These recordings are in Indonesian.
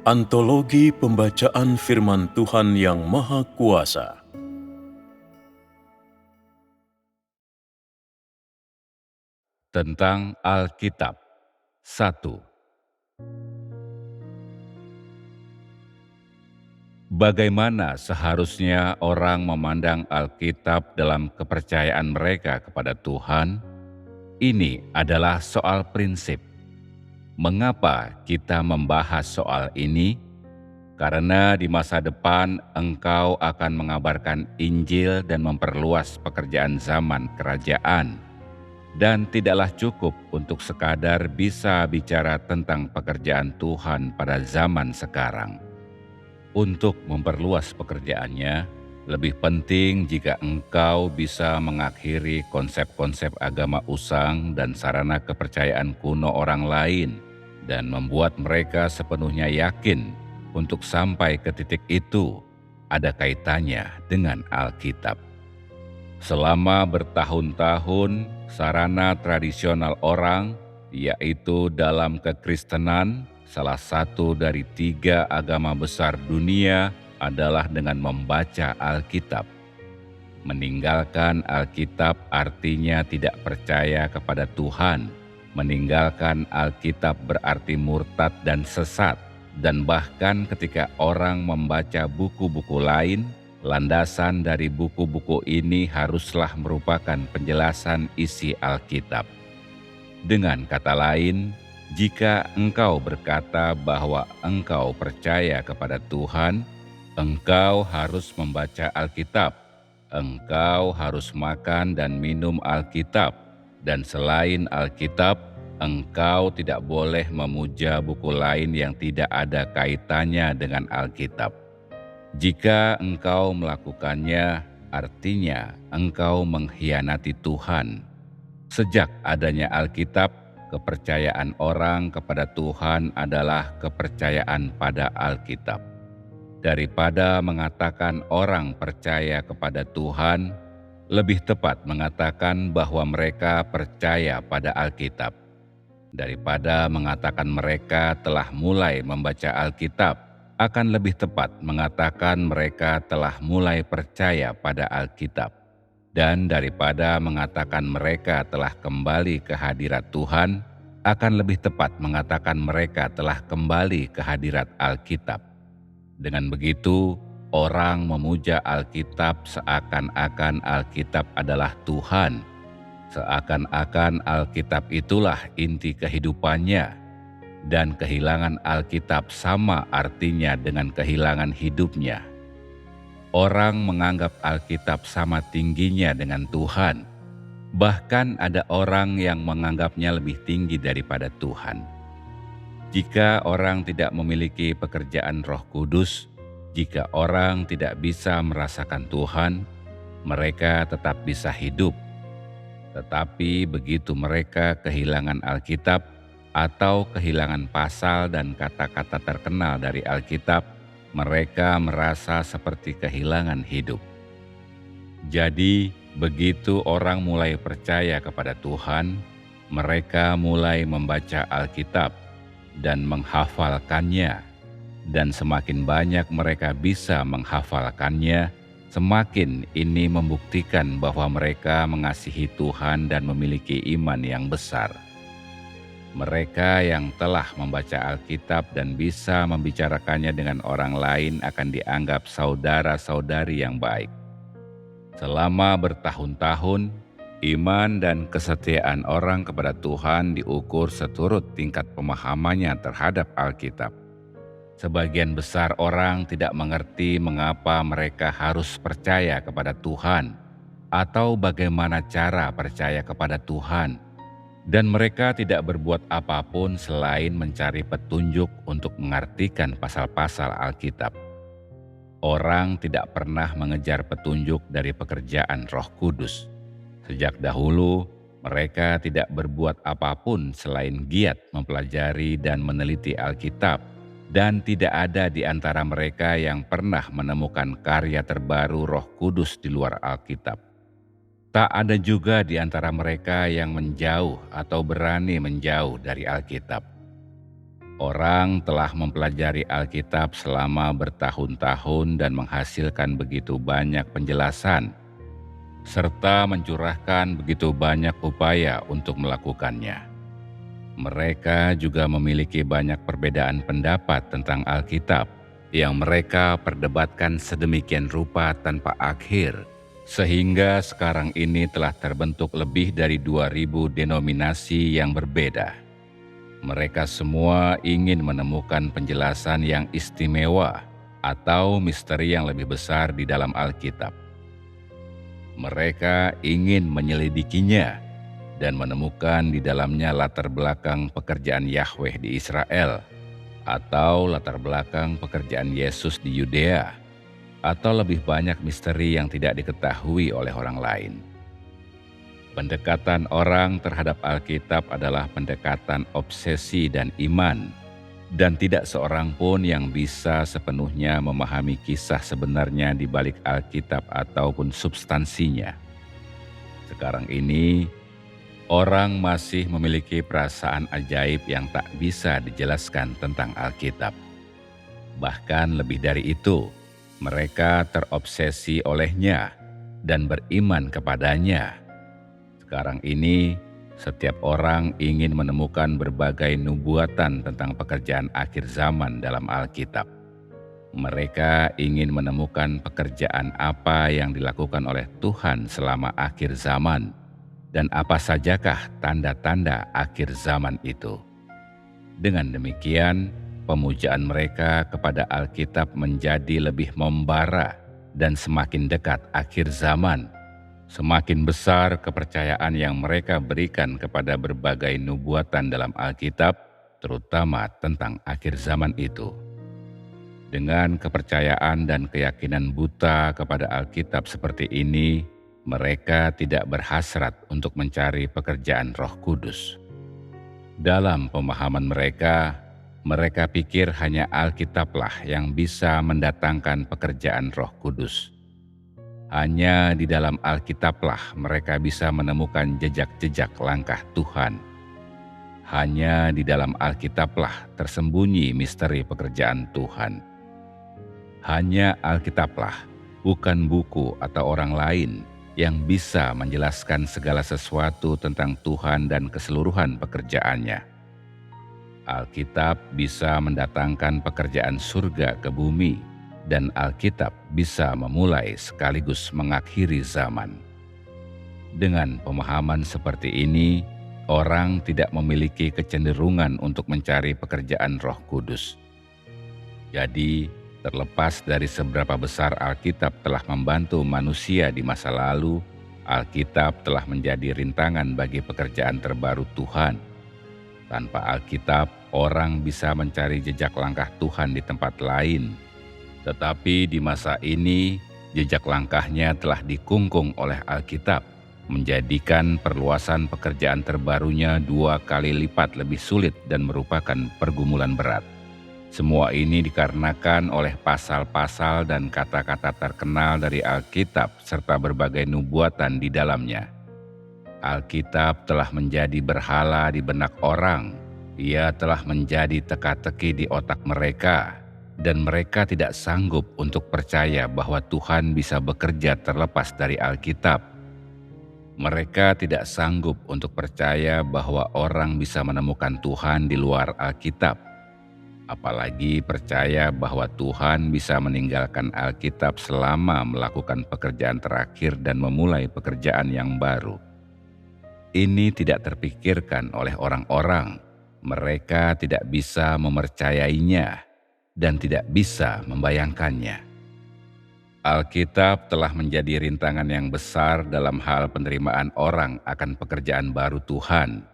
Antologi Pembacaan Firman Tuhan yang Maha Kuasa. Tentang Alkitab. 1. Bagaimana seharusnya orang memandang Alkitab dalam kepercayaan mereka kepada Tuhan? Ini adalah soal prinsip. Mengapa kita membahas soal ini? Karena di masa depan engkau akan mengabarkan Injil dan memperluas pekerjaan zaman kerajaan. Dan tidaklah cukup untuk sekadar bisa bicara tentang pekerjaan Tuhan pada zaman sekarang. Untuk memperluas pekerjaannya, lebih penting jika engkau bisa mengakhiri konsep-konsep agama usang dan sarana kepercayaan kuno orang lain dan membuat mereka sepenuhnya yakin untuk sampai ke titik itu ada kaitannya dengan Alkitab. Selama bertahun-tahun, sarana tradisional orang, yaitu dalam kekristenan, salah satu dari 3 agama besar dunia adalah dengan membaca Alkitab. Meninggalkan Alkitab artinya tidak percaya kepada Tuhan. Meninggalkan Alkitab berarti murtad dan sesat. Dan bahkan ketika orang membaca buku-buku lain, landasan dari buku-buku ini haruslah merupakan penjelasan isi Alkitab. Dengan kata lain, jika engkau berkata bahwa engkau percaya kepada Tuhan, engkau harus membaca Alkitab. Engkau harus makan dan minum Alkitab. Dan selain Alkitab, engkau tidak boleh memuja buku lain yang tidak ada kaitannya dengan Alkitab. Jika engkau melakukannya, artinya engkau mengkhianati Tuhan. Sejak adanya Alkitab, kepercayaan orang kepada Tuhan adalah kepercayaan pada Alkitab. Daripada mengatakan orang percaya kepada Tuhan, lebih tepat mengatakan bahwa mereka percaya pada Alkitab. Daripada mengatakan mereka telah mulai membaca Alkitab, akan lebih tepat mengatakan mereka telah mulai percaya pada Alkitab. Dan daripada mengatakan mereka telah kembali ke hadirat Tuhan, akan lebih tepat mengatakan mereka telah kembali ke hadirat Alkitab. Dengan begitu, orang memuja Alkitab seakan-akan Alkitab adalah Tuhan. Seakan-akan Alkitab itulah inti kehidupannya. Dan kehilangan Alkitab sama artinya dengan kehilangan hidupnya. Orang menganggap Alkitab sama tingginya dengan Tuhan. Bahkan ada orang yang menganggapnya lebih tinggi daripada Tuhan. Jika orang tidak memiliki pekerjaan Roh Kudus, jika orang tidak bisa merasakan Tuhan, mereka tetap bisa hidup. Tetapi begitu mereka kehilangan Alkitab atau kehilangan pasal dan kata-kata terkenal dari Alkitab, mereka merasa seperti kehilangan hidup. Jadi, begitu orang mulai percaya kepada Tuhan, mereka mulai membaca Alkitab dan menghafalkannya. Dan semakin banyak mereka bisa menghafalkannya, semakin ini membuktikan bahwa mereka mengasihi Tuhan dan memiliki iman yang besar. Mereka yang telah membaca Alkitab dan bisa membicarakannya dengan orang lain akan dianggap saudara-saudari yang baik. Selama bertahun-tahun, iman dan kesetiaan orang kepada Tuhan diukur seturut tingkat pemahamannya terhadap Alkitab. Sebagian besar orang tidak mengerti mengapa mereka harus percaya kepada Tuhan atau bagaimana cara percaya kepada Tuhan. Dan mereka tidak berbuat apapun selain mencari petunjuk untuk mengartikan pasal-pasal Alkitab. Orang tidak pernah mengejar petunjuk dari pekerjaan Roh Kudus. Sejak dahulu, mereka tidak berbuat apapun selain giat mempelajari dan meneliti Alkitab, dan tidak ada di antara mereka yang pernah menemukan karya terbaru Roh Kudus di luar Alkitab. Tak ada juga di antara mereka yang menjauh atau berani menjauh dari Alkitab. Orang telah mempelajari Alkitab selama bertahun-tahun dan menghasilkan begitu banyak penjelasan, serta mencurahkan begitu banyak upaya untuk melakukannya. Mereka juga memiliki banyak perbedaan pendapat tentang Alkitab yang mereka perdebatkan sedemikian rupa tanpa akhir, sehingga sekarang ini telah terbentuk lebih dari 2.000 denominasi yang berbeda. Mereka semua ingin menemukan penjelasan yang istimewa atau misteri yang lebih besar di dalam Alkitab. Mereka ingin menyelidikinya dan menemukan di dalamnya latar belakang pekerjaan Yahweh di Israel, atau latar belakang pekerjaan Yesus di Yudea, atau lebih banyak misteri yang tidak diketahui oleh orang lain. Pendekatan orang terhadap Alkitab adalah pendekatan obsesi dan iman, dan tidak seorang pun yang bisa sepenuhnya memahami kisah sebenarnya di balik Alkitab ataupun substansinya. Sekarang ini, orang masih memiliki perasaan ajaib yang tak bisa dijelaskan tentang Alkitab. Bahkan lebih dari itu, mereka terobsesi olehnya dan beriman kepadanya. Sekarang ini, setiap orang ingin menemukan berbagai nubuatan tentang pekerjaan akhir zaman dalam Alkitab. Mereka ingin menemukan pekerjaan apa yang dilakukan oleh Tuhan selama akhir zaman, dan apa sajakah tanda-tanda akhir zaman itu. Dengan demikian, pemujaan mereka kepada Alkitab menjadi lebih membara dan semakin dekat akhir zaman. Semakin besar kepercayaan yang mereka berikan kepada berbagai nubuatan dalam Alkitab, terutama tentang akhir zaman itu. Dengan kepercayaan dan keyakinan buta kepada Alkitab seperti ini, mereka tidak berhasrat untuk mencari pekerjaan Roh Kudus. Dalam pemahaman mereka, mereka pikir hanya Alkitablah yang bisa mendatangkan pekerjaan Roh Kudus. Hanya di dalam Alkitablah mereka bisa menemukan jejak-jejak langkah Tuhan. Hanya di dalam Alkitablah tersembunyi misteri pekerjaan Tuhan. Hanya Alkitablah, bukan buku atau orang lain, yang bisa menjelaskan segala sesuatu tentang Tuhan dan keseluruhan pekerjaannya. Alkitab bisa mendatangkan pekerjaan surga ke bumi, dan Alkitab bisa memulai sekaligus mengakhiri zaman. Dengan pemahaman seperti ini, orang tidak memiliki kecenderungan untuk mencari pekerjaan Roh Kudus. Jadi, terlepas dari seberapa besar Alkitab telah membantu manusia di masa lalu, Alkitab telah menjadi rintangan bagi pekerjaan terbaru Tuhan. Tanpa Alkitab, orang bisa mencari jejak langkah Tuhan di tempat lain. Tetapi di masa ini, jejak langkahnya telah dikungkung oleh Alkitab, menjadikan perluasan pekerjaan terbarunya 2 kali lipat lebih sulit dan merupakan pergumulan berat. Semua ini dikarenakan oleh pasal-pasal dan kata-kata terkenal dari Alkitab serta berbagai nubuatan di dalamnya. Alkitab telah menjadi berhala di benak orang. Ia telah menjadi teka-teki di otak mereka, dan mereka tidak sanggup untuk percaya bahwa Tuhan bisa bekerja terlepas dari Alkitab. Mereka tidak sanggup untuk percaya bahwa orang bisa menemukan Tuhan di luar Alkitab. Apalagi percaya bahwa Tuhan bisa meninggalkan Alkitab selama melakukan pekerjaan terakhir dan memulai pekerjaan yang baru. Ini tidak terpikirkan oleh orang-orang. Mereka tidak bisa mempercayainya dan tidak bisa membayangkannya. Alkitab telah menjadi rintangan yang besar dalam hal penerimaan orang akan pekerjaan baru Tuhan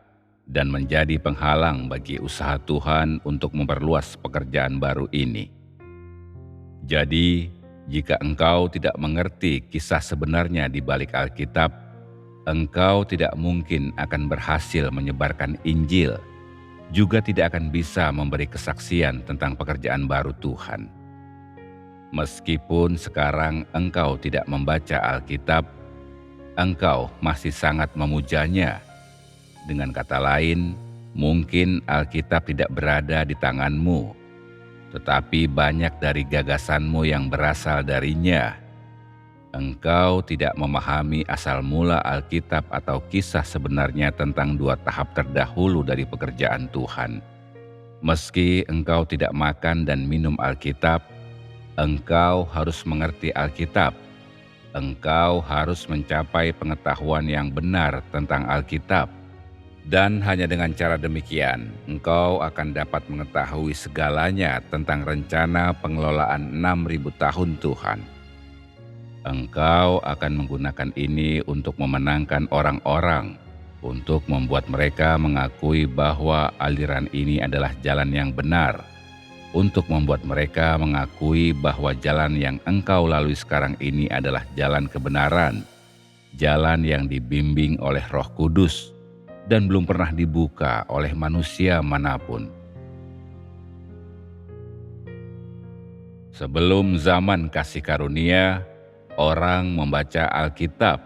dan menjadi penghalang bagi usaha Tuhan untuk memperluas pekerjaan baru ini. Jadi, jika engkau tidak mengerti kisah sebenarnya di balik Alkitab, engkau tidak mungkin akan berhasil menyebarkan Injil, juga tidak akan bisa memberi kesaksian tentang pekerjaan baru Tuhan. Meskipun sekarang engkau tidak membaca Alkitab, engkau masih sangat memujanya. Dengan kata lain, Mungkin Alkitab tidak berada di tanganmu, tetapi banyak dari gagasanmu yang berasal darinya. Engkau tidak memahami asal mula Alkitab atau kisah sebenarnya tentang dua tahap terdahulu dari pekerjaan Tuhan. Meski engkau tidak makan dan minum Alkitab, engkau harus mengerti Alkitab. Engkau harus mencapai pengetahuan yang benar tentang Alkitab. Dan hanya dengan cara demikian, engkau akan dapat mengetahui segalanya tentang rencana pengelolaan 6.000 tahun Tuhan. Engkau akan menggunakan ini untuk memenangkan orang-orang, untuk membuat mereka mengakui bahwa aliran ini adalah jalan yang benar, untuk membuat mereka mengakui bahwa jalan yang engkau lalui sekarang ini adalah jalan kebenaran, jalan yang dibimbing oleh Roh Kudus, dan belum pernah dibuka oleh manusia manapun. Sebelum zaman kasih karunia, orang membaca Alkitab,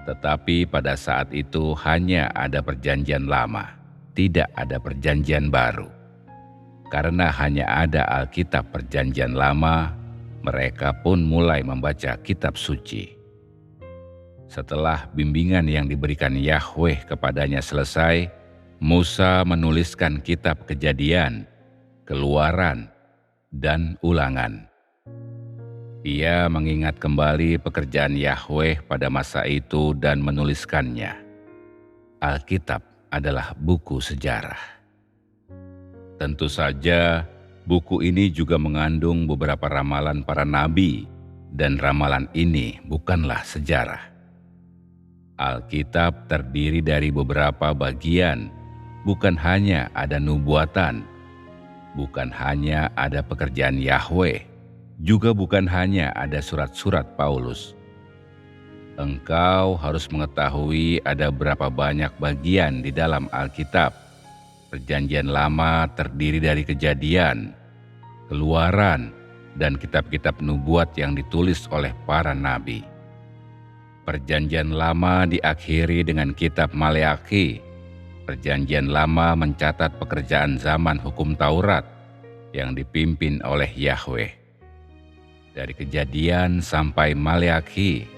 tetapi pada saat itu hanya ada perjanjian lama, tidak ada perjanjian baru. Karena hanya ada Alkitab perjanjian lama, mereka pun mulai membaca kitab suci. Setelah bimbingan yang diberikan Yahweh kepadanya selesai, Musa menuliskan kitab Kejadian, Keluaran, dan Ulangan. Ia mengingat kembali pekerjaan Yahweh pada masa itu dan menuliskannya. Alkitab adalah buku sejarah. Tentu saja, buku ini juga mengandung beberapa ramalan para nabi, dan ramalan ini bukanlah sejarah. Alkitab terdiri dari beberapa bagian, bukan hanya ada nubuatan, bukan hanya ada pekerjaan Yahweh, juga bukan hanya ada surat-surat Paulus. Engkau harus mengetahui ada berapa banyak bagian di dalam Alkitab. Perjanjian Lama terdiri dari Kejadian, Keluaran, dan kitab-kitab nubuat yang ditulis oleh para nabi. Perjanjian Lama diakhiri dengan kitab Maleakhi. Perjanjian Lama mencatat pekerjaan zaman hukum Taurat yang dipimpin oleh Yahweh. Dari Kejadian sampai Maleakhi,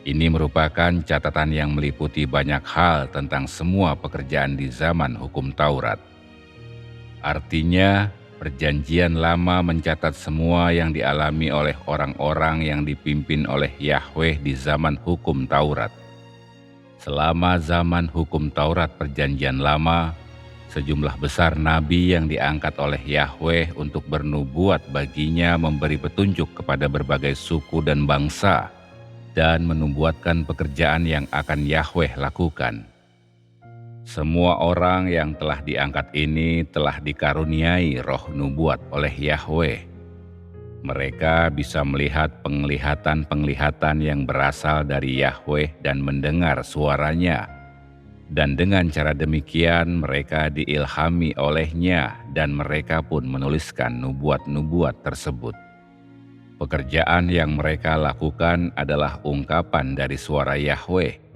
ini merupakan catatan yang meliputi banyak hal tentang semua pekerjaan di zaman hukum Taurat. Artinya, Perjanjian Lama mencatat semua yang dialami oleh orang-orang yang dipimpin oleh Yahweh di zaman hukum Taurat. Selama zaman hukum Taurat Perjanjian Lama, sejumlah besar nabi yang diangkat oleh Yahweh untuk bernubuat baginya memberi petunjuk kepada berbagai suku dan bangsa dan menubuatkan pekerjaan yang akan Yahweh lakukan. Semua orang yang telah diangkat ini telah dikaruniai roh nubuat oleh Yahweh. Mereka bisa melihat penglihatan-penglihatan yang berasal dari Yahweh dan mendengar suaranya. Dan dengan cara demikian mereka diilhami olehnya dan mereka pun menuliskan nubuat-nubuat tersebut. Pekerjaan yang mereka lakukan adalah ungkapan dari suara Yahweh.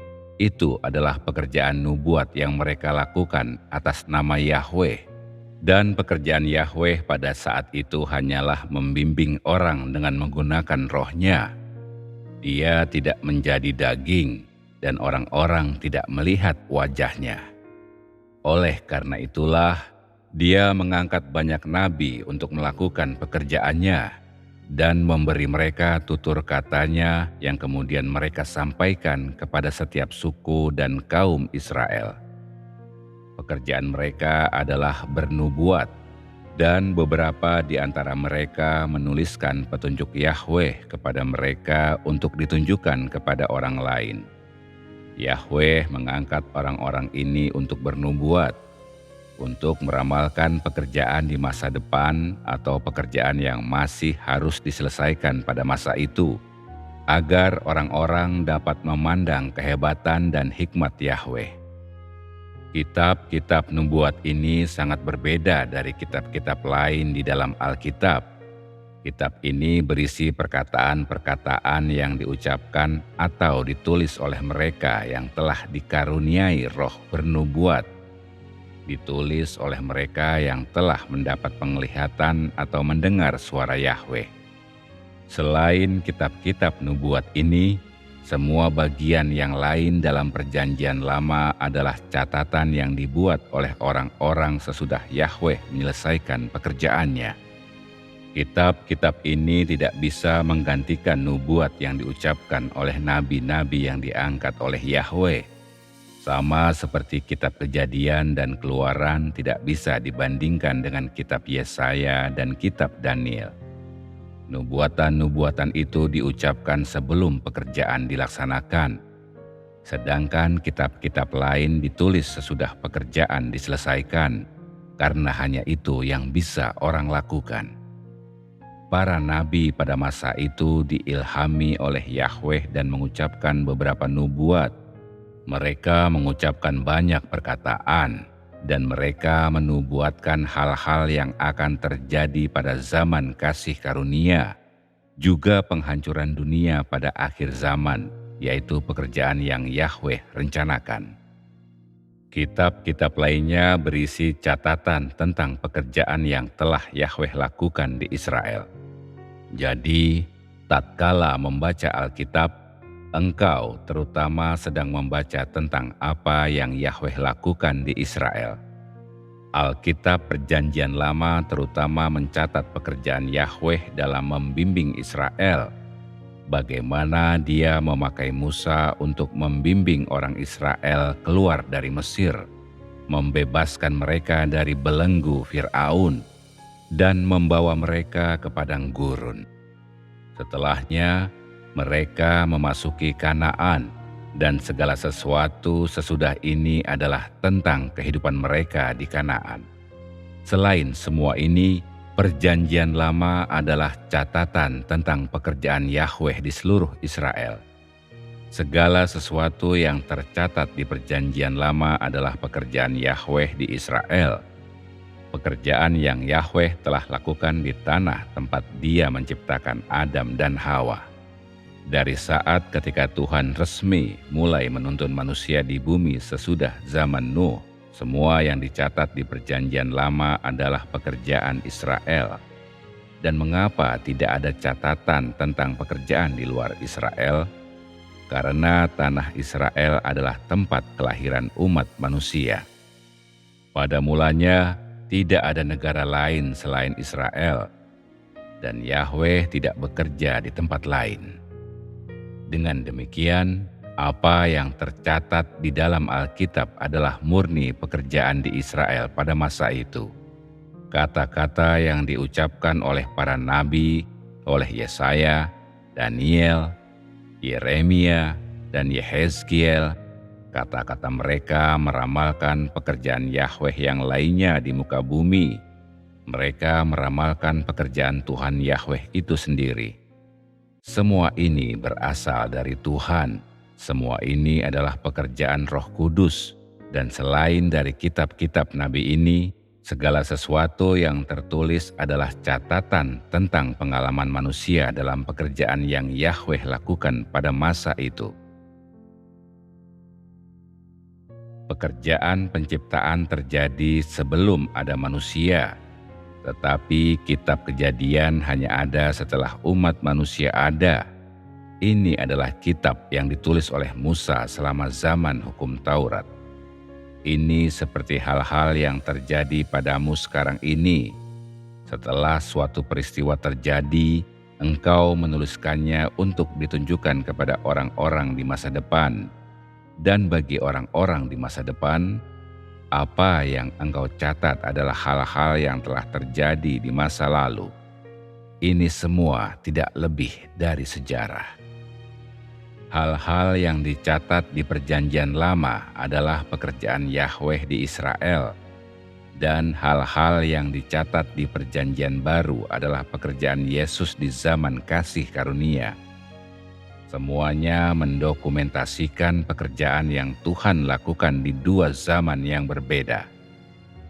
Itu adalah pekerjaan nubuat yang mereka lakukan atas nama Yahweh. Dan pekerjaan Yahweh pada saat itu hanyalah membimbing orang dengan menggunakan rohnya. Dia tidak menjadi daging, dan orang-orang tidak melihat wajahnya. Oleh karena itulah, dia mengangkat banyak nabi untuk melakukan pekerjaannya dan memberi mereka tutur katanya yang kemudian mereka sampaikan kepada setiap suku dan kaum Israel. Pekerjaan mereka adalah bernubuat, dan beberapa di antara mereka menuliskan petunjuk Yahweh kepada mereka untuk ditunjukkan kepada orang lain. Yahweh mengangkat orang-orang ini untuk bernubuat, untuk meramalkan pekerjaan di masa depan atau pekerjaan yang masih harus diselesaikan pada masa itu, agar orang-orang dapat memandang kehebatan dan hikmat Yahweh. Kitab-kitab nubuat ini sangat berbeda dari kitab-kitab lain di dalam Alkitab. Kitab ini berisi perkataan-perkataan yang diucapkan atau ditulis oleh mereka yang telah dikaruniai roh bernubuat. ditulis oleh mereka yang telah mendapat penglihatan atau mendengar suara Yahweh. Selain kitab-kitab nubuat ini, semua bagian yang lain dalam Perjanjian Lama adalah catatan yang dibuat oleh orang-orang sesudah Yahweh menyelesaikan pekerjaannya. Kitab-kitab ini tidak bisa menggantikan nubuat yang diucapkan oleh nabi-nabi yang diangkat oleh Yahweh. Sama seperti kitab Kejadian dan Keluaran tidak bisa dibandingkan dengan kitab Yesaya dan kitab Daniel. Nubuatan-nubuatan itu diucapkan sebelum pekerjaan dilaksanakan, sedangkan kitab-kitab lain ditulis sesudah pekerjaan diselesaikan, karena hanya itu yang bisa orang lakukan. Para nabi pada masa itu diilhami oleh Yahweh dan mengucapkan beberapa nubuat. Mereka mengucapkan banyak perkataan, dan mereka menubuatkan hal-hal yang akan terjadi pada zaman kasih karunia, juga penghancuran dunia pada akhir zaman, yaitu pekerjaan yang Yahweh rencanakan. Kitab-kitab lainnya berisi catatan tentang pekerjaan yang telah Yahweh lakukan di Israel. Jadi, tatkala membaca Alkitab, engkau terutama sedang membaca tentang apa yang Yahweh lakukan di Israel. Alkitab Perjanjian Lama terutama mencatat pekerjaan Yahweh dalam membimbing Israel, bagaimana Dia memakai Musa untuk membimbing orang Israel keluar dari Mesir, membebaskan mereka dari belenggu Fir'aun, dan membawa mereka ke padang gurun. Setelahnya, mereka memasuki Kanaan, dan segala sesuatu sesudah ini adalah tentang kehidupan mereka di Kanaan. Selain semua ini, Perjanjian Lama adalah catatan tentang pekerjaan Yahweh di seluruh Israel. Segala sesuatu yang tercatat di Perjanjian Lama adalah pekerjaan Yahweh di Israel. Pekerjaan yang Yahweh telah lakukan di tanah tempat Dia menciptakan Adam dan Hawa. Dari saat ketika Tuhan resmi mulai menuntun manusia di bumi sesudah zaman Nuh, semua yang dicatat di Perjanjian Lama adalah pekerjaan Israel. Dan mengapa tidak ada catatan tentang pekerjaan di luar Israel? Karena tanah Israel adalah tempat kelahiran umat manusia. Pada mulanya, tidak ada negara lain selain Israel, dan Yahweh tidak bekerja di tempat lain. Dengan demikian, apa yang tercatat di dalam Alkitab adalah murni pekerjaan di Israel pada masa itu. Kata-kata yang diucapkan oleh para nabi, oleh Yesaya, Daniel, Yeremia, dan Yehezkiel, kata-kata mereka meramalkan pekerjaan Yahweh yang lainnya di muka bumi. Mereka meramalkan pekerjaan Tuhan Yahweh itu sendiri. Semua ini berasal dari Tuhan. Semua ini adalah pekerjaan Roh Kudus. Dan selain dari kitab-kitab nabi ini, segala sesuatu yang tertulis adalah catatan tentang pengalaman manusia dalam pekerjaan yang Yahweh lakukan pada masa itu. Pekerjaan penciptaan terjadi sebelum ada manusia, tetapi kitab Kejadian hanya ada setelah umat manusia ada. Ini adalah kitab yang ditulis oleh Musa selama zaman hukum Taurat. Ini seperti hal-hal yang terjadi padamu sekarang ini. Setelah suatu peristiwa terjadi, engkau menuliskannya untuk ditunjukkan kepada orang-orang di masa depan. Dan bagi orang-orang di masa depan, apa yang engkau catat adalah hal-hal yang telah terjadi di masa lalu. Ini semua tidak lebih dari sejarah. Hal-hal yang dicatat di Perjanjian Lama adalah pekerjaan Yahweh di Israel, dan hal-hal yang dicatat di Perjanjian Baru adalah pekerjaan Yesus di zaman kasih karunia. Semuanya mendokumentasikan pekerjaan yang Tuhan lakukan di dua zaman yang berbeda.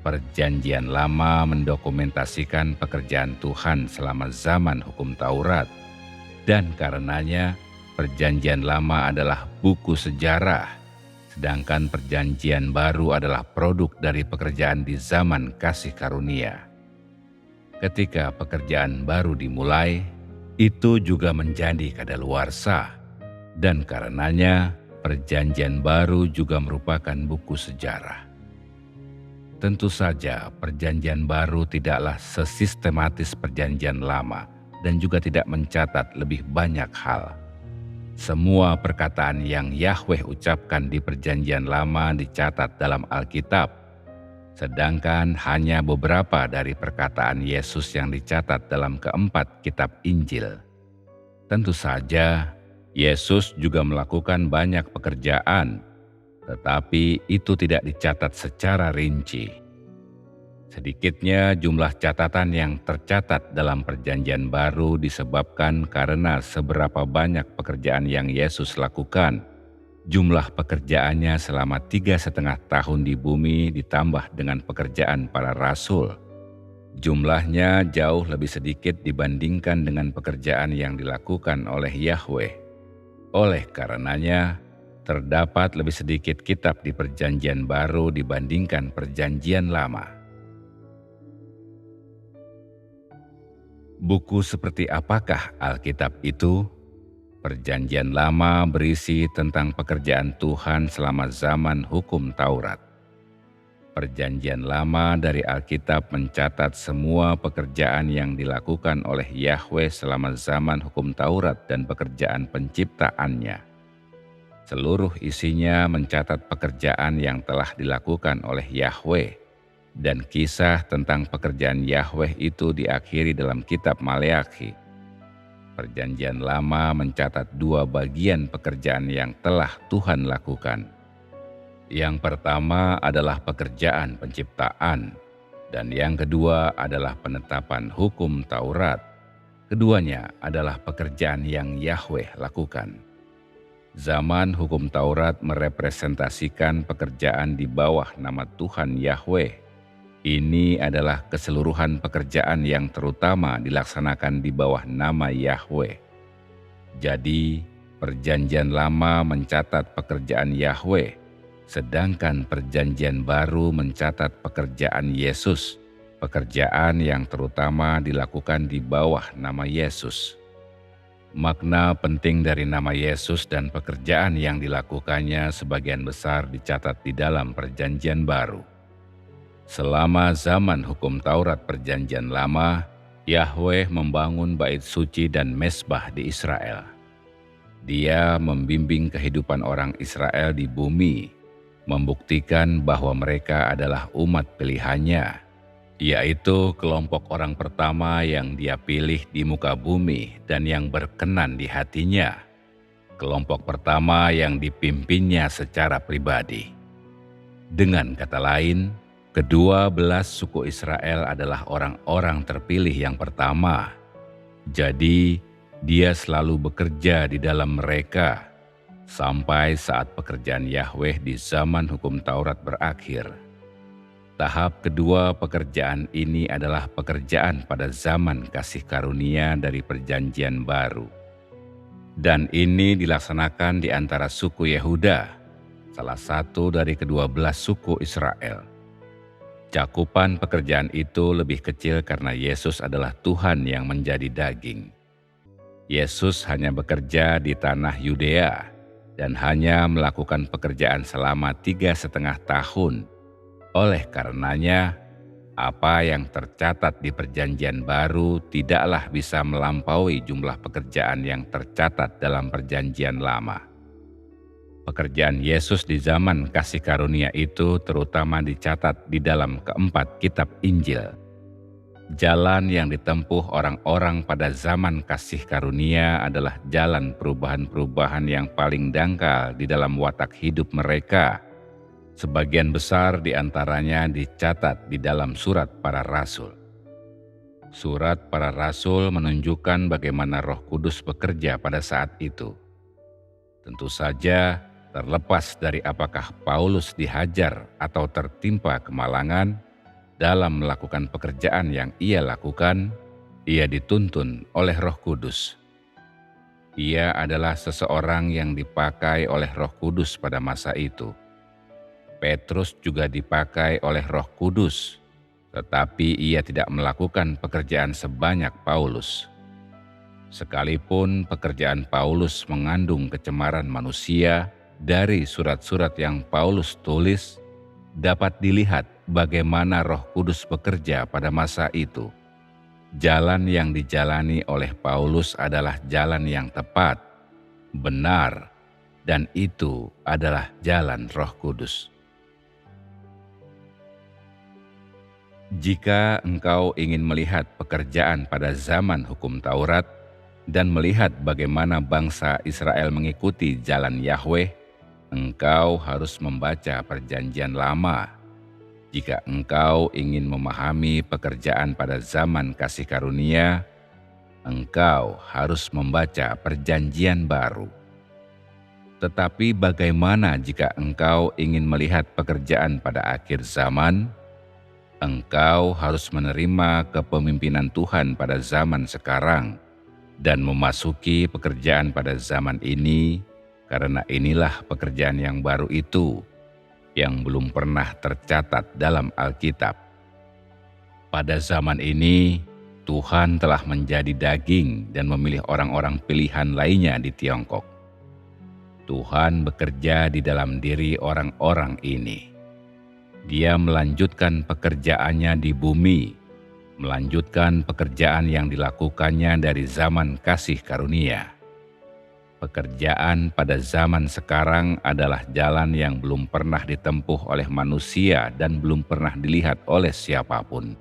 Perjanjian Lama mendokumentasikan pekerjaan Tuhan selama zaman hukum Taurat, dan karenanya Perjanjian Lama adalah buku sejarah, Sedangkan perjanjian baru adalah produk dari pekerjaan di zaman kasih karunia. Ketika pekerjaan baru dimulai, itu juga menjadi kadaluarsa, dan karenanya perjanjian baru juga merupakan buku sejarah. Tentu saja perjanjian baru tidaklah sesistematis perjanjian lama dan juga tidak mencatat lebih banyak hal. Semua perkataan yang Yahweh ucapkan di perjanjian lama dicatat dalam Alkitab, sedangkan hanya beberapa dari perkataan Yesus yang dicatat dalam keempat kitab Injil. Tentu saja, Yesus juga melakukan banyak pekerjaan, tetapi itu tidak dicatat secara rinci. Sedikitnya jumlah catatan yang tercatat dalam perjanjian baru disebabkan karena seberapa banyak pekerjaan yang Yesus lakukan. Jumlah pekerjaannya selama 3,5 tahun di bumi ditambah dengan pekerjaan para rasul. Jumlahnya jauh lebih sedikit dibandingkan dengan pekerjaan yang dilakukan oleh Yahweh. Oleh karenanya, terdapat lebih sedikit kitab di perjanjian baru dibandingkan perjanjian lama. Buku seperti apakah Alkitab itu? Perjanjian Lama berisi tentang pekerjaan Tuhan selama zaman hukum Taurat. Perjanjian Lama dari Alkitab mencatat semua pekerjaan yang dilakukan oleh Yahweh selama zaman hukum Taurat dan pekerjaan penciptaannya. Seluruh isinya mencatat pekerjaan yang telah dilakukan oleh Yahweh, dan kisah tentang pekerjaan Yahweh itu diakhiri dalam kitab Maleakhi. Perjanjian Lama mencatat 2 bagian pekerjaan yang telah Tuhan lakukan. Yang pertama adalah pekerjaan penciptaan, dan yang kedua adalah penetapan hukum Taurat. Keduanya adalah pekerjaan yang Yahweh lakukan. Zaman hukum Taurat merepresentasikan pekerjaan di bawah nama Tuhan Yahweh. Ini adalah keseluruhan pekerjaan yang terutama dilaksanakan di bawah nama Yahweh. Jadi, Perjanjian Lama mencatat pekerjaan Yahweh, sedangkan Perjanjian Baru mencatat pekerjaan Yesus, pekerjaan yang terutama dilakukan di bawah nama Yesus. Makna penting dari nama Yesus dan pekerjaan yang dilakukannya sebagian besar dicatat di dalam Perjanjian Baru. Selama zaman hukum Taurat Perjanjian Lama, Yahweh membangun bait suci dan mezbah di Israel. Dia membimbing kehidupan orang Israel di bumi, membuktikan bahwa mereka adalah umat pilihannya, yaitu kelompok orang pertama yang Dia pilih di muka bumi dan yang berkenan di hatinya, kelompok pertama yang dipimpinnya secara pribadi. Dengan kata lain, kedua-belas suku Israel adalah orang-orang terpilih yang pertama. Jadi, Dia selalu bekerja di dalam mereka sampai saat pekerjaan Yahweh di zaman hukum Taurat berakhir. Tahap kedua pekerjaan ini adalah pekerjaan pada zaman kasih karunia dari Perjanjian Baru. Dan ini dilaksanakan di antara suku Yehuda, salah satu dari ke-12 suku Israel. Cakupan pekerjaan itu lebih kecil karena Yesus adalah Tuhan yang menjadi daging. Yesus hanya bekerja di tanah Yudea dan hanya melakukan pekerjaan selama 3,5 tahun. Oleh karenanya, apa yang tercatat di Perjanjian Baru tidaklah bisa melampaui jumlah pekerjaan yang tercatat dalam Perjanjian Lama. Pekerjaan Yesus di zaman kasih karunia itu terutama dicatat di dalam keempat kitab Injil. Jalan yang ditempuh orang-orang pada zaman kasih karunia adalah jalan perubahan-perubahan yang paling dangkal di dalam watak hidup mereka. Sebagian besar di antaranya dicatat di dalam surat para rasul. Surat para rasul menunjukkan bagaimana Roh Kudus bekerja pada saat itu. Tentu saja, terlepas dari apakah Paulus dihajar atau tertimpa kemalangan dalam melakukan pekerjaan yang ia lakukan, ia dituntun oleh Roh Kudus. Ia adalah seseorang yang dipakai oleh Roh Kudus pada masa itu. Petrus juga dipakai oleh Roh Kudus, tetapi ia tidak melakukan pekerjaan sebanyak Paulus. Sekalipun pekerjaan Paulus mengandung kecemaran manusia, dari surat-surat yang Paulus tulis, dapat dilihat bagaimana Roh Kudus bekerja pada masa itu. Jalan yang dijalani oleh Paulus adalah jalan yang tepat, benar, dan itu adalah jalan Roh Kudus. Jika engkau ingin melihat pekerjaan pada zaman hukum Taurat dan melihat bagaimana bangsa Israel mengikuti jalan Yahweh, engkau harus membaca Perjanjian Lama. Jika engkau ingin memahami pekerjaan pada zaman kasih karunia, engkau harus membaca Perjanjian Baru. Tetapi bagaimana jika engkau ingin melihat pekerjaan pada akhir zaman? Engkau harus menerima kepemimpinan Tuhan pada zaman sekarang dan memasuki pekerjaan pada zaman ini, karena inilah pekerjaan yang baru itu yang belum pernah tercatat dalam Alkitab. Pada zaman ini, Tuhan telah menjadi daging dan memilih orang-orang pilihan lainnya di Tiongkok. Tuhan bekerja di dalam diri orang-orang ini. Dia melanjutkan pekerjaannya di bumi, melanjutkan pekerjaan yang dilakukannya dari zaman kasih karunia. Pekerjaan pada zaman sekarang adalah jalan yang belum pernah ditempuh oleh manusia dan belum pernah dilihat oleh siapapun.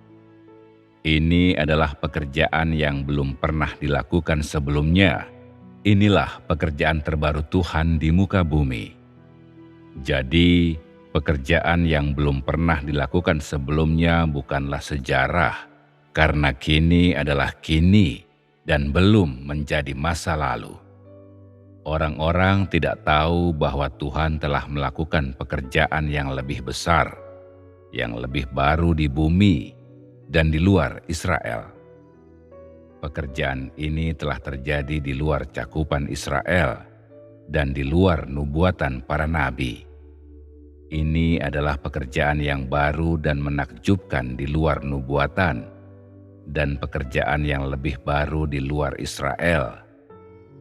Ini adalah pekerjaan yang belum pernah dilakukan sebelumnya. Inilah pekerjaan terbaru Tuhan di muka bumi. Jadi, pekerjaan yang belum pernah dilakukan sebelumnya bukanlah sejarah, karena kini adalah kini dan belum menjadi masa lalu. Orang-orang tidak tahu bahwa Tuhan telah melakukan pekerjaan yang lebih besar, yang lebih baru di bumi dan di luar Israel. Pekerjaan ini telah terjadi di luar cakupan Israel dan di luar nubuatan para nabi. Ini adalah pekerjaan yang baru dan menakjubkan di luar nubuatan, dan pekerjaan yang lebih baru di luar Israel.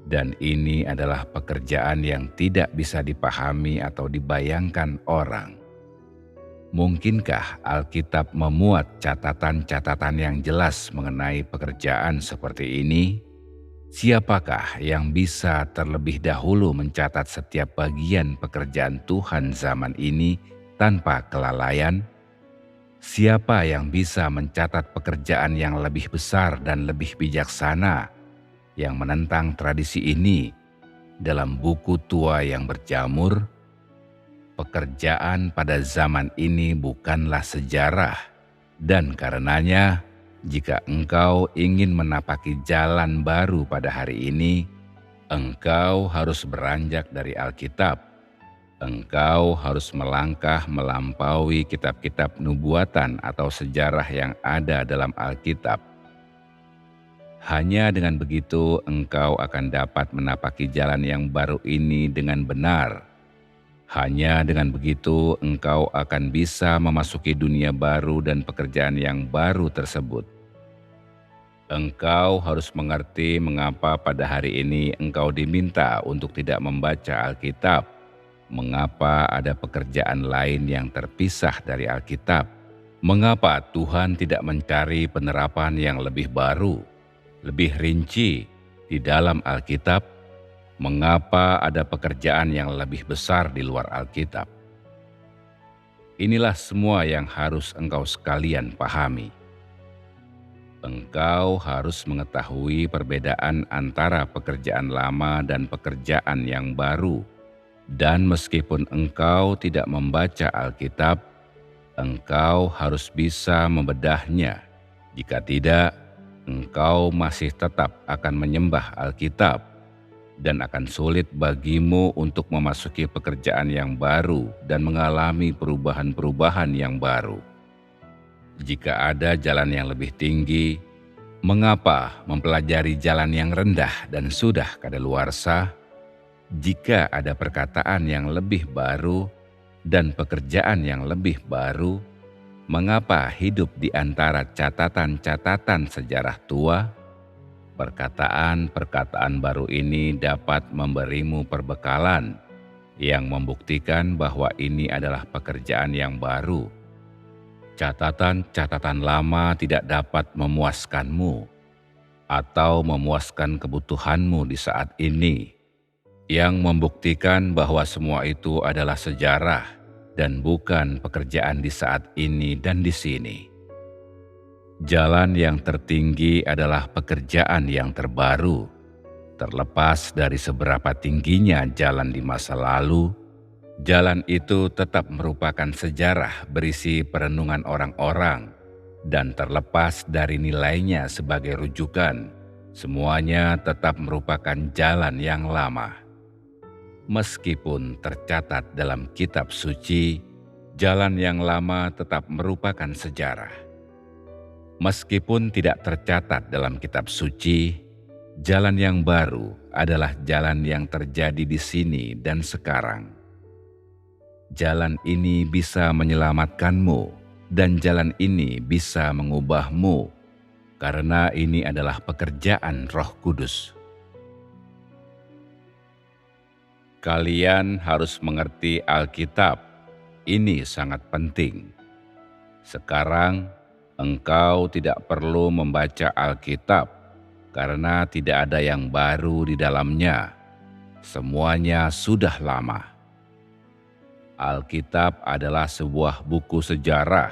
Dan ini adalah pekerjaan yang tidak bisa dipahami atau dibayangkan orang. Mungkinkah Alkitab memuat catatan-catatan yang jelas mengenai pekerjaan seperti ini? Siapakah yang bisa terlebih dahulu mencatat setiap bagian pekerjaan Tuhan zaman ini tanpa kelalaian? Siapa yang bisa mencatat pekerjaan yang lebih besar dan lebih bijaksana yang menentang tradisi ini dalam buku tua yang berjamur? Pekerjaan pada zaman ini bukanlah sejarah, dan karenanya jika engkau ingin menapaki jalan baru pada hari ini, engkau harus beranjak dari Alkitab. Engkau harus melangkah melampaui kitab-kitab nubuatan atau sejarah yang ada dalam Alkitab. Hanya dengan begitu engkau akan dapat menapaki jalan yang baru ini dengan benar. Hanya dengan begitu engkau akan bisa memasuki dunia baru dan pekerjaan yang baru tersebut. Engkau harus mengerti mengapa pada hari ini engkau diminta untuk tidak membaca Alkitab. Mengapa ada pekerjaan lain yang terpisah dari Alkitab? Mengapa Tuhan tidak mencari penerapan yang lebih baru, lebih rinci di dalam Alkitab? Mengapa ada pekerjaan yang lebih besar di luar Alkitab? Inilah semua yang harus engkau sekalian pahami. Engkau harus mengetahui perbedaan antara pekerjaan lama dan pekerjaan yang baru. Dan meskipun engkau tidak membaca Alkitab, engkau harus bisa membedahnya. Jika tidak, engkau masih tetap akan menyembah Alkitab dan akan sulit bagimu untuk memasuki pekerjaan yang baru dan mengalami perubahan-perubahan yang baru. Jika ada jalan yang lebih tinggi, mengapa mempelajari jalan yang rendah dan sudah kadaluarsa? Jika ada perkataan yang lebih baru dan pekerjaan yang lebih baru, mengapa hidup di antara catatan-catatan sejarah tua? Perkataan-perkataan baru ini dapat memberimu perbekalan yang membuktikan bahwa ini adalah pekerjaan yang baru. Catatan-catatan lama tidak dapat memuaskanmu atau memuaskan kebutuhanmu di saat ini, yang membuktikan bahwa semua itu adalah sejarah dan bukan pekerjaan di saat ini dan di sini. Jalan yang tertinggi adalah pekerjaan yang terbaru. Terlepas dari seberapa tingginya jalan di masa lalu, jalan itu tetap merupakan sejarah berisi perenungan orang-orang, dan terlepas dari nilainya sebagai rujukan, semuanya tetap merupakan jalan yang lama. Meskipun tercatat dalam kitab suci, jalan yang lama tetap merupakan sejarah. Meskipun tidak tercatat dalam kitab suci, jalan yang baru adalah jalan yang terjadi di sini dan sekarang. Jalan ini bisa menyelamatkanmu, dan jalan ini bisa mengubahmu, karena ini adalah pekerjaan Roh Kudus. Kalian harus mengerti Alkitab. Ini sangat penting. Sekarang, engkau tidak perlu membaca Alkitab karena tidak ada yang baru di dalamnya. Semuanya sudah lama. Alkitab adalah sebuah buku sejarah,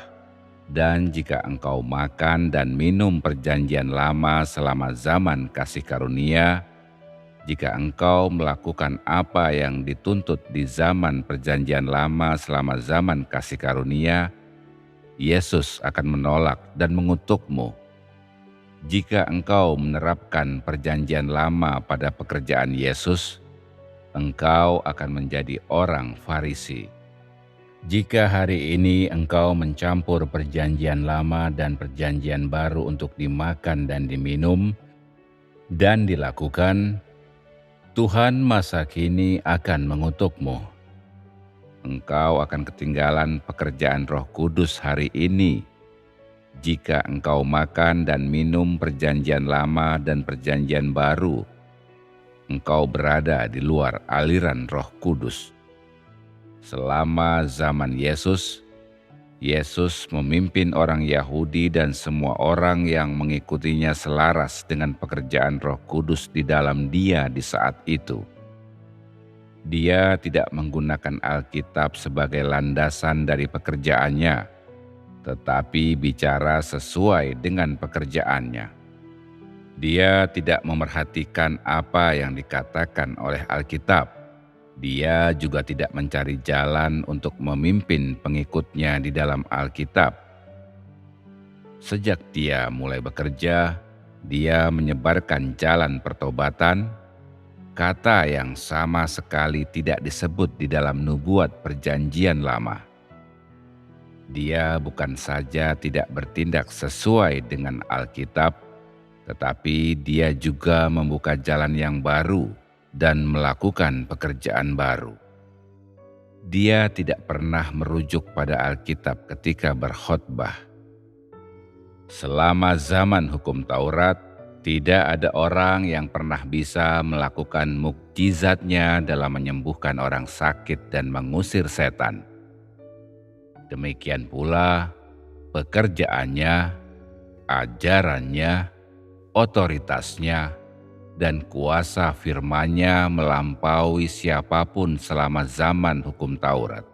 dan jika engkau makan dan minum perjanjian lama selama zaman kasih karunia, jika engkau melakukan apa yang dituntut di zaman perjanjian lama selama zaman kasih karunia, Yesus akan menolak dan mengutukmu. Jika engkau menerapkan perjanjian lama pada pekerjaan Yesus, engkau akan menjadi orang Farisi. Jika hari ini engkau mencampur perjanjian lama dan perjanjian baru untuk dimakan dan diminum, dan dilakukan, Tuhan masa kini akan mengutukmu. Engkau akan ketinggalan pekerjaan Roh Kudus hari ini jika engkau makan dan minum perjanjian lama dan perjanjian baru. Engkau berada di luar aliran Roh Kudus. Selama zaman Yesus, Yesus memimpin orang Yahudi dan semua orang yang mengikutinya selaras dengan pekerjaan Roh Kudus di dalam Dia di saat itu. Dia tidak menggunakan Alkitab sebagai landasan dari pekerjaannya, tetapi bicara sesuai dengan pekerjaannya. Dia tidak memerhatikan apa yang dikatakan oleh Alkitab. Dia juga tidak mencari jalan untuk memimpin pengikutnya di dalam Alkitab. Sejak dia mulai bekerja, dia menyebarkan jalan pertobatan, kata yang sama sekali tidak disebut di dalam nubuat perjanjian lama. Dia bukan saja tidak bertindak sesuai dengan Alkitab, tetapi dia juga membuka jalan yang baru dan melakukan pekerjaan baru. Dia tidak pernah merujuk pada Alkitab ketika berkhotbah. Selama zaman hukum Taurat, tidak ada orang yang pernah bisa melakukan mukjizatnya dalam menyembuhkan orang sakit dan mengusir setan. Demikian pula pekerjaannya, ajarannya, otoritasnya, dan kuasa firman-Nya melampaui siapapun selama zaman hukum Taurat.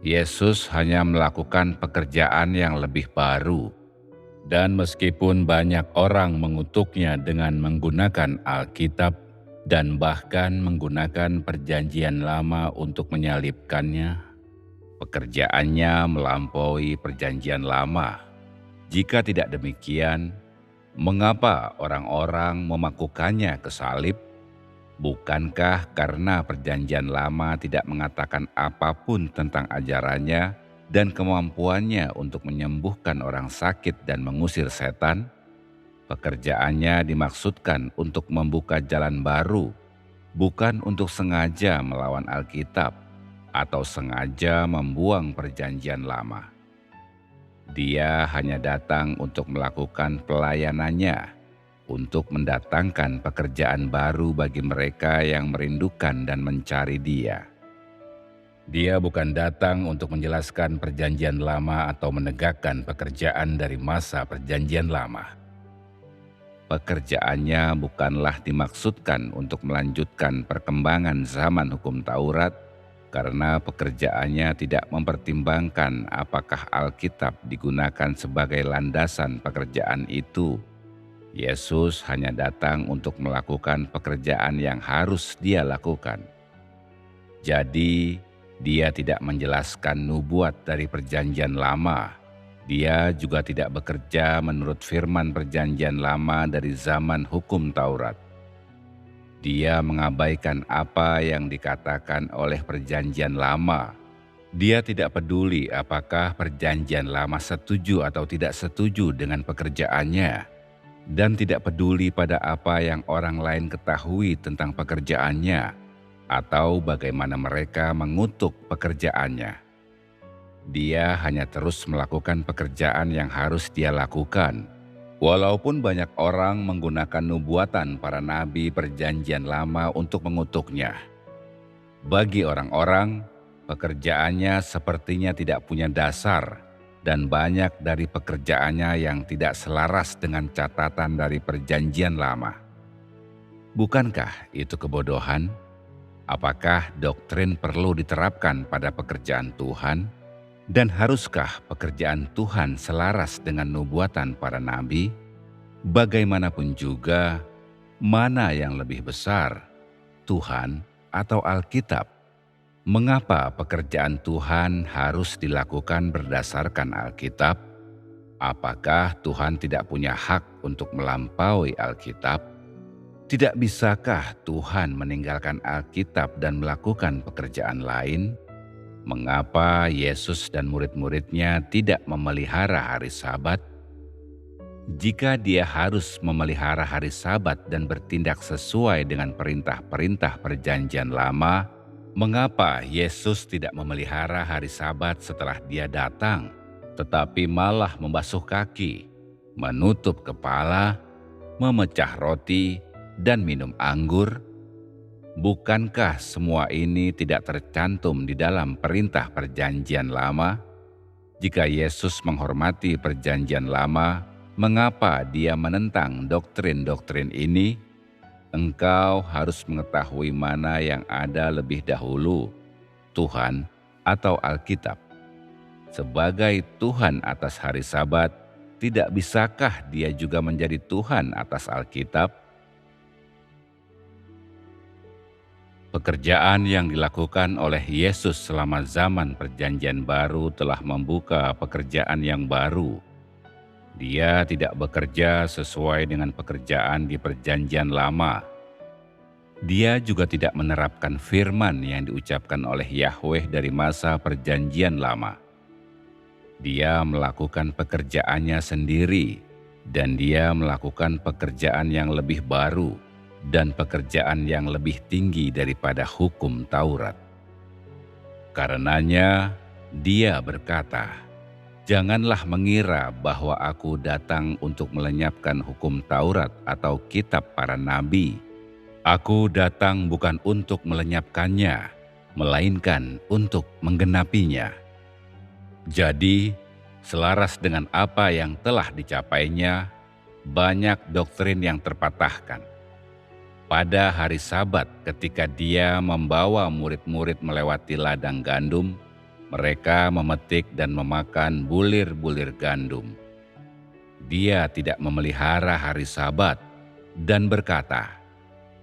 Yesus hanya melakukan pekerjaan yang lebih baru. Dan meskipun banyak orang mengutuknya dengan menggunakan Alkitab dan bahkan menggunakan perjanjian lama untuk menyalibkannya, pekerjaannya melampaui perjanjian lama. Jika tidak demikian, mengapa orang-orang memakukannya ke salib? Bukankah karena perjanjian lama tidak mengatakan apapun tentang ajarannya dan kemampuannya untuk menyembuhkan orang sakit dan mengusir setan? Pekerjaannya dimaksudkan untuk membuka jalan baru, bukan untuk sengaja melawan Alkitab atau sengaja membuang perjanjian lama. Dia hanya datang untuk melakukan pelayanannya, untuk mendatangkan pekerjaan baru bagi mereka yang merindukan dan mencari Dia. Dia bukan datang untuk menjelaskan perjanjian lama atau menegakkan pekerjaan dari masa perjanjian lama. Pekerjaannya bukanlah dimaksudkan untuk melanjutkan perkembangan zaman hukum Taurat, karena pekerjaannya tidak mempertimbangkan apakah Alkitab digunakan sebagai landasan pekerjaan itu. Yesus hanya datang untuk melakukan pekerjaan yang harus Dia lakukan. Jadi, Dia tidak menjelaskan nubuat dari perjanjian lama. Dia juga tidak bekerja menurut firman perjanjian lama dari zaman hukum Taurat. Dia mengabaikan apa yang dikatakan oleh perjanjian lama. Dia tidak peduli apakah perjanjian lama setuju atau tidak setuju dengan pekerjaannya, dan tidak peduli pada apa yang orang lain ketahui tentang pekerjaannya, atau bagaimana mereka mengutuk pekerjaannya. Dia hanya terus melakukan pekerjaan yang harus dia lakukan. Walaupun banyak orang menggunakan nubuatan para nabi perjanjian lama untuk mengutuknya. Bagi orang-orang, pekerjaannya sepertinya tidak punya dasar, dan banyak dari pekerjaannya yang tidak selaras dengan catatan dari perjanjian lama. Bukankah itu kebodohan? Apakah doktrin perlu diterapkan pada pekerjaan Tuhan? Dan haruskah pekerjaan Tuhan selaras dengan nubuatan para nabi? Bagaimanapun juga, mana yang lebih besar, Tuhan atau Alkitab? Mengapa pekerjaan Tuhan harus dilakukan berdasarkan Alkitab? Apakah Tuhan tidak punya hak untuk melampaui Alkitab? Tidak bisakah Tuhan meninggalkan Alkitab dan melakukan pekerjaan lain? Mengapa Yesus dan murid-muridnya tidak memelihara hari Sabat? Jika Dia harus memelihara hari Sabat dan bertindak sesuai dengan perintah-perintah perjanjian lama, mengapa Yesus tidak memelihara hari Sabat setelah Dia datang, tetapi malah membasuh kaki, menutup kepala, memecah roti, dan minum anggur? Bukankah semua ini tidak tercantum di dalam perintah perjanjian lama? Jika Yesus menghormati perjanjian lama, mengapa Dia menentang doktrin-doktrin ini? Engkau harus mengetahui mana yang ada lebih dahulu, Tuhan atau Alkitab. Sebagai Tuhan atas hari Sabat, tidak bisakah Dia juga menjadi Tuhan atas Alkitab? Pekerjaan yang dilakukan oleh Yesus selama zaman perjanjian baru telah membuka pekerjaan yang baru. Dia tidak bekerja sesuai dengan pekerjaan di perjanjian lama. Dia juga tidak menerapkan firman yang diucapkan oleh Yahweh dari masa perjanjian lama. Dia melakukan pekerjaannya sendiri, dan Dia melakukan pekerjaan yang lebih baru dan pekerjaan yang lebih tinggi daripada hukum Taurat. Karenanya, Dia berkata, "Janganlah mengira bahwa aku datang untuk melenyapkan hukum Taurat atau kitab para nabi. Aku datang bukan untuk melenyapkannya, melainkan untuk menggenapinya." Jadi, selaras dengan apa yang telah dicapainya, banyak doktrin yang terpatahkan. Pada hari Sabat, ketika Dia membawa murid-murid melewati ladang gandum, mereka memetik dan memakan bulir-bulir gandum. Dia tidak memelihara hari Sabat dan berkata,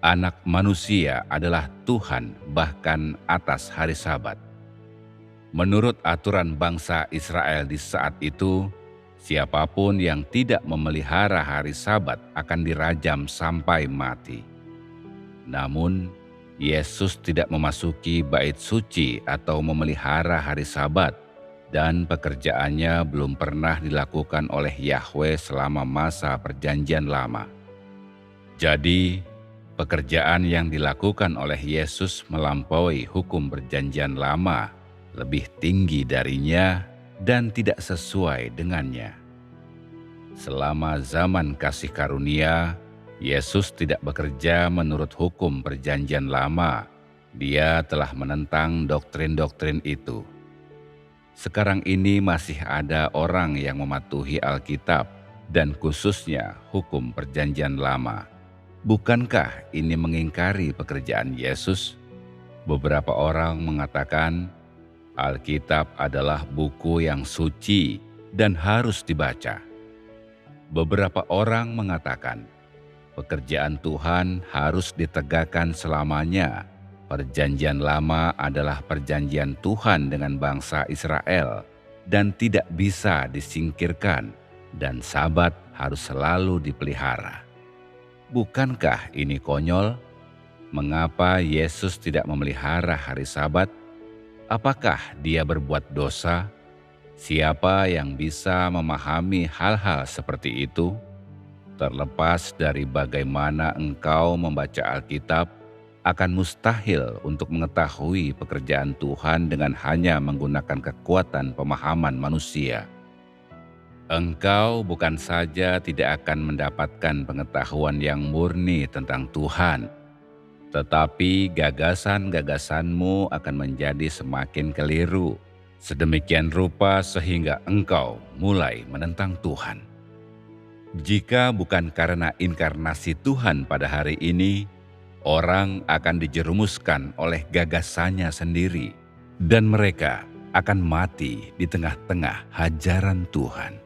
"Anak manusia adalah Tuhan bahkan atas hari Sabat." Menurut aturan bangsa Israel di saat itu, siapapun yang tidak memelihara hari Sabat akan dirajam sampai mati. Namun, Yesus tidak memasuki bait suci atau memelihara hari Sabat, dan pekerjaannya belum pernah dilakukan oleh Yahweh selama masa perjanjian lama. Jadi, Pekerjaan yang dilakukan oleh Yesus melampaui hukum Perjanjian Lama, lebih tinggi darinya, dan tidak sesuai dengannya. Selama zaman kasih karunia, Yesus tidak bekerja menurut hukum Perjanjian Lama. Dia telah menentang doktrin-doktrin itu. Sekarang ini masih ada orang yang mematuhi Alkitab dan khususnya hukum Perjanjian Lama. Bukankah ini mengingkari pekerjaan Yesus? Beberapa orang mengatakan Alkitab adalah buku yang suci dan harus dibaca. Beberapa orang mengatakan pekerjaan Tuhan harus ditegakkan selamanya. Perjanjian Lama adalah perjanjian Tuhan dengan bangsa Israel dan tidak bisa disingkirkan, dan Sabat harus selalu dipelihara. Bukankah ini konyol? Mengapa Yesus tidak memelihara hari Sabat? Apakah dia berbuat dosa? Siapa yang bisa memahami hal-hal seperti itu? Terlepas dari bagaimana engkau membaca Alkitab, akan mustahil untuk mengetahui pekerjaan Tuhan dengan hanya menggunakan kekuatan pemahaman manusia. Engkau bukan saja tidak akan mendapatkan pengetahuan yang murni tentang Tuhan, tetapi gagasan-gagasanmu akan menjadi semakin keliru, sedemikian rupa sehingga engkau mulai menentang Tuhan. Jika bukan karena inkarnasi Tuhan pada hari ini, orang akan dijerumuskan oleh gagasannya sendiri, dan mereka akan mati di tengah-tengah hajaran Tuhan.